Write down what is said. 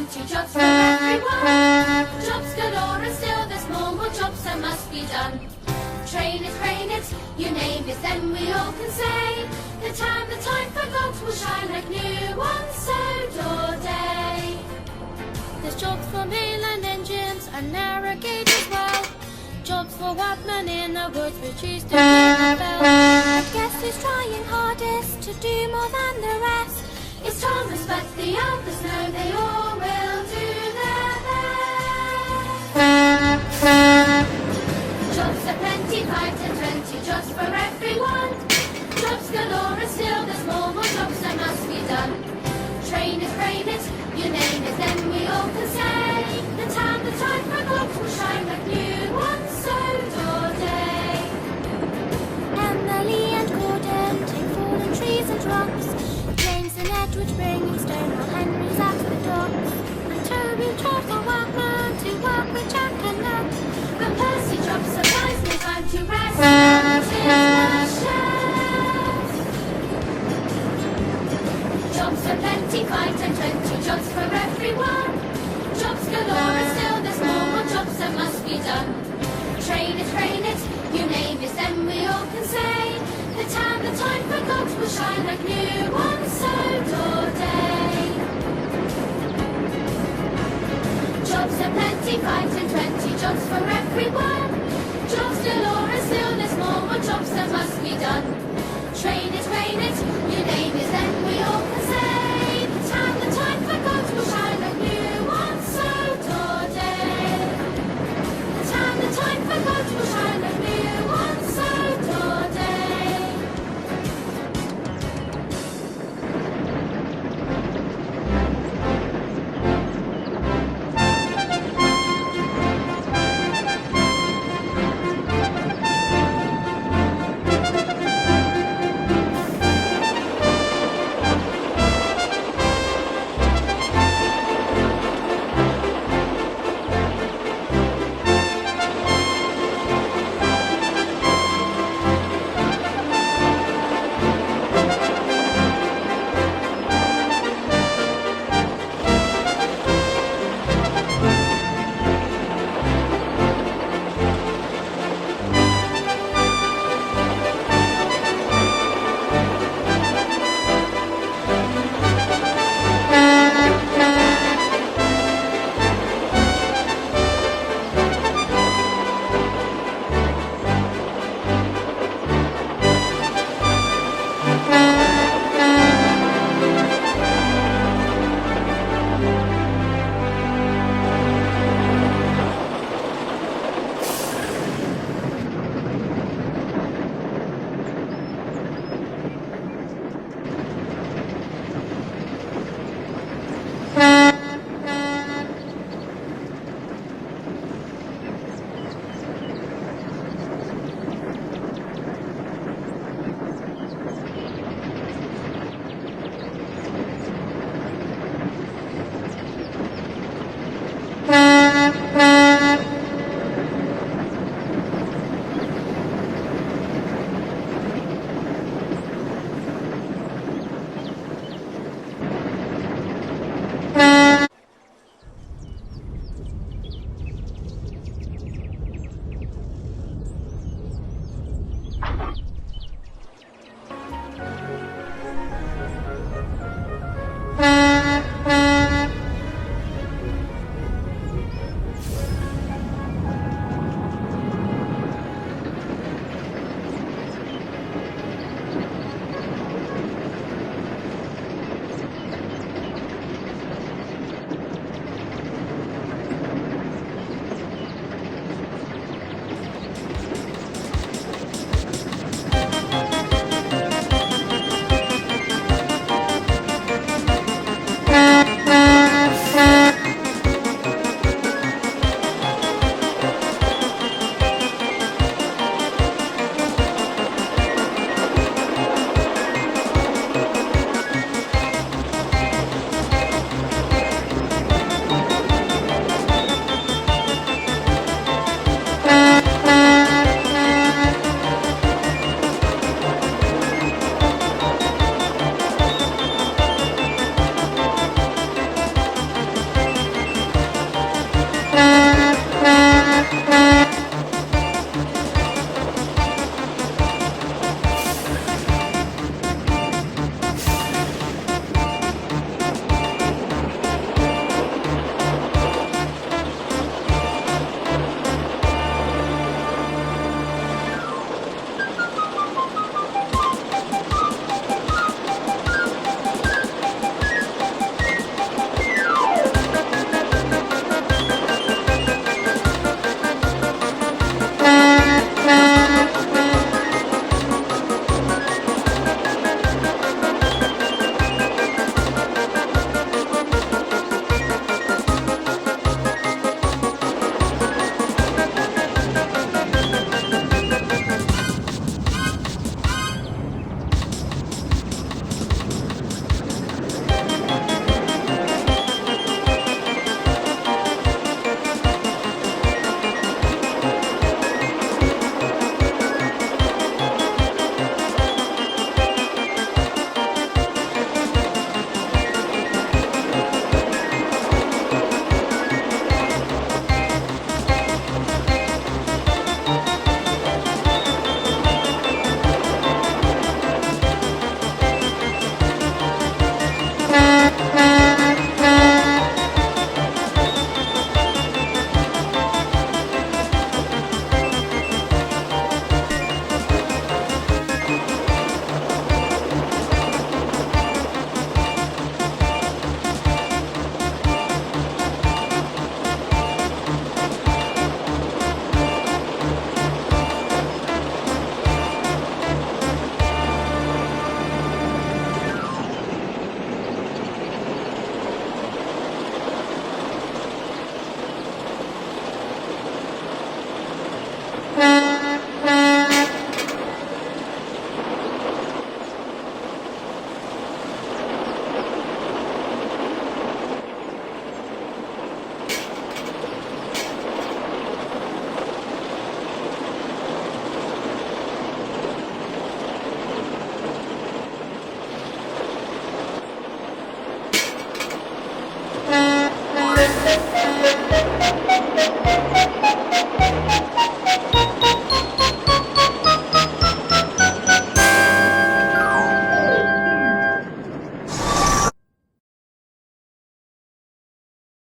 plenty, jobs for everyone. Jobs galore and still there's more jobs that must be done. Train it, crane it, you name it, then we all can say the time for dogs will shine like new on Sodor Day. There's jobs for mill and engines and narrowgate as well. Jobs for workmen in the woods which used to be the bell. And guess who's trying hardest to do more than the rest? It's Thomas, but the others know they all will do their best. Jobs are plenty, 5 to 20 jobs for everyone. Jobs galore and still there's more jobs that must be done. Train it, crane it, you name it, then we all can say the time for dogs will shine like new on Sodor Day. Emily and Gordon take fallen trees and rocks. James and Edward bringing stone while Henry's at the docks. And Toby taught the workmen to work with Jack and Nut. But Percy drops supplies, no time to rest. Until the chef. Jobs are plenty, 5 and 20 jobs for everyone. Jobs galore and still there's more jobs that must be done. Train it, crane it, you name it, then we all can say the time for dogs will shine like new on Sodor Day. Jobs are plenty, 5 and 20 jobs for everyone.